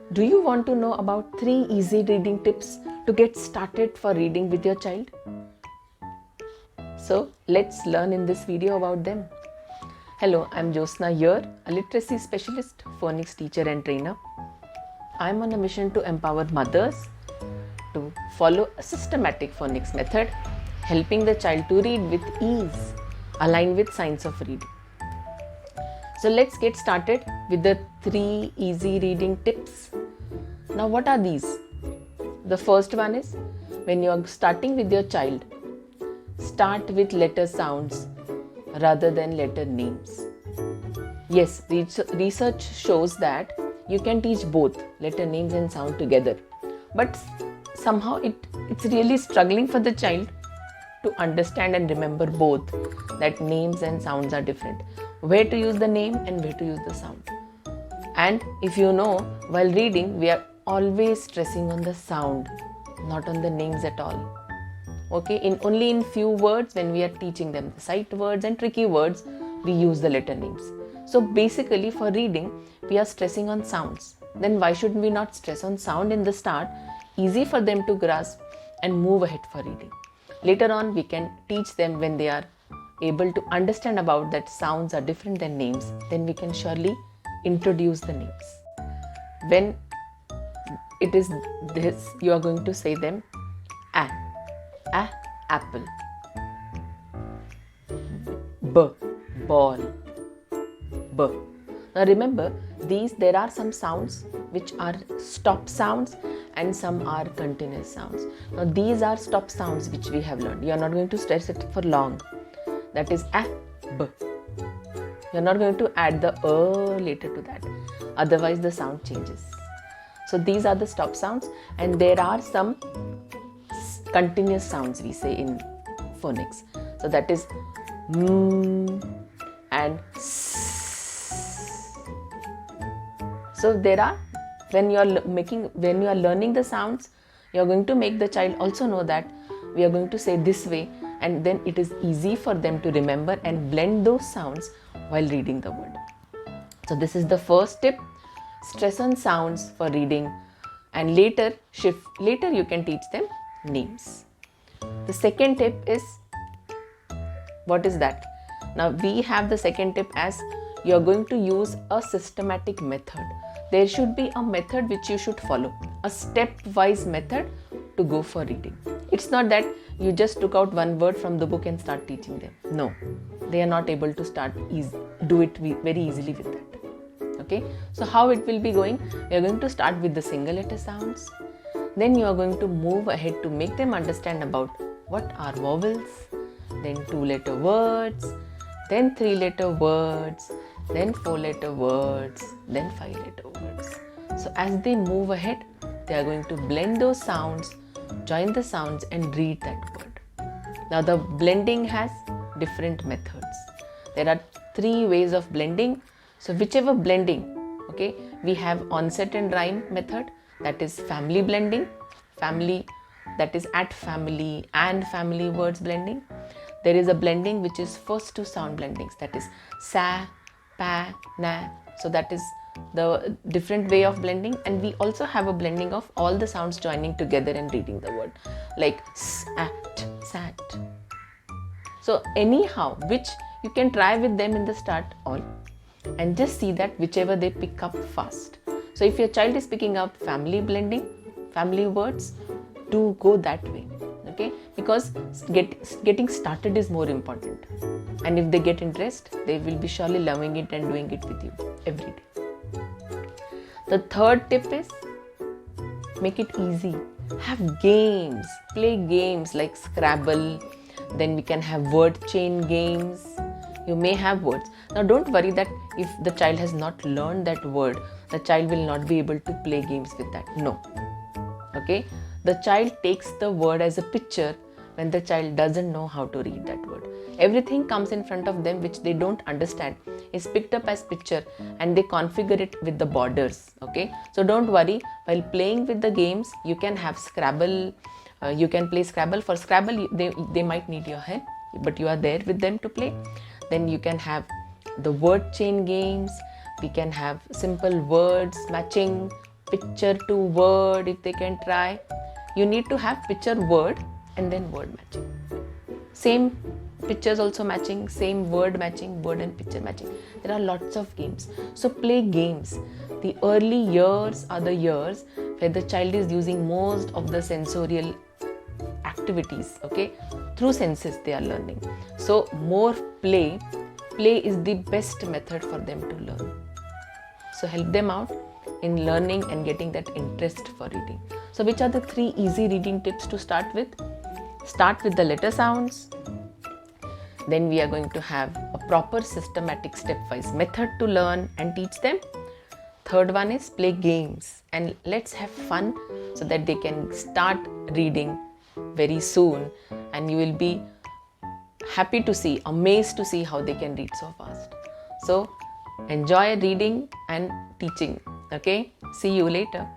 Do you want to know about 3 easy reading tips to get started for reading with your child? So let's learn in this video about them. Hello, I'm Josna here, a literacy specialist, phonics teacher and trainer. I'm on a mission to empower mothers to follow a systematic phonics method, helping the child to read with ease, aligned with science of reading. So let's get started with the 3 easy reading tips. Now what are these? The first one is, when you are starting with your child, start with letter sounds rather than letter names. Yes, research shows that you can teach both letter names and sound together, but somehow it's really struggling for the child to understand and remember both, that names and sounds are different, where to use the name and where to use the sound. And if you know, while reading we are always stressing on the sound, not on the names at all. Okay, only in few words, when we are teaching them the sight words and tricky words, we use the letter names. So basically for reading we are stressing on sounds. Then why should we not stress on sound in the start? Easy for them to grasp and move ahead for reading. Later on we can teach them when they are able to understand about that sounds are different than names. Then we can surely introduce the names. When it is this, you are going to say them a apple, b ball, b. Now remember, there are some sounds which are stop sounds and some are continuous sounds. Now these are stop sounds which we have learned. You are not going to stress it for long. That is a, b. You are not going to add the later to that. Otherwise the sound changes. So these are the stop sounds, and there are some continuous sounds we say in phonics. So that is and s. So there are, when you are learning the sounds, you are going to make the child also know that we are going to say this way, and then it is easy for them to remember and blend those sounds while reading the word. So this is the first tip. Stress on sounds for reading, and later you can teach them names. The second tip is, what is that? Now we have the second tip as, you are going to use a systematic method. There should be a method which you should follow, a stepwise method to go for reading. It's not that you just took out one word from the book and start teaching them. No, they are not able to do it very easily with that. Okay, so how it will be going? We are going to start with the single letter sounds. Then you are going to move ahead to make them understand about what are vowels, then 2-letter words, then 3-letter words, then 4-letter words, then 5-letter words. So as they move ahead, they are going to blend those sounds, join the sounds and read that word. Now the blending has different methods. There are 3 ways of blending. So whichever blending, okay, we have onset and rhyme method, that is family blending, that is at family and family words blending. There is a blending which is first 2 sound blendings, that is sa, pa, na. So that is the different way of blending, and we also have a blending of all the sounds joining together and reading the word, like sat, sat. So anyhow, which you can try with them in the start all, and just see that whichever they pick up fast. So if your child is picking up family blending, family words, do go that way, okay? Because getting started is more important. And if they get interest, they will be surely loving it and doing it with you every day. The third tip is, make it easy. Have games, play games like Scrabble. Then we can have word chain games. You may have words. Now don't worry that if the child has not learned that word, the child will not be able to play games with that. No. Okay? The child takes the word as a picture when the child doesn't know how to read that word. Everything comes in front of them which they don't understand is picked up as picture, and they configure it with the borders. Okay? So don't worry, while playing with the games, you can have Scrabble. You can play Scrabble. For Scrabble, they might need your help, but you are there with them to play. Then you can have the word chain games. We can have simple words matching, picture to word if they can try. You need to have picture word and then word matching. Same pictures also matching, same word matching, word and picture matching. There are lots of games. So play games. The early years are the years where the child is using most of the sensorial activities, okay? Through senses they are learning. So more play. Play is the best method for them to learn. So help them out in learning and getting that interest for reading. So which are the 3 easy reading tips to start with? Start with the letter sounds. Then we are going to have a proper systematic stepwise method to learn and teach them. Third one is play games, and let's have fun so that they can start reading very soon, and you will be happy to see, amazed to see how they can read so fast. So enjoy reading and teaching. Okay, see you later.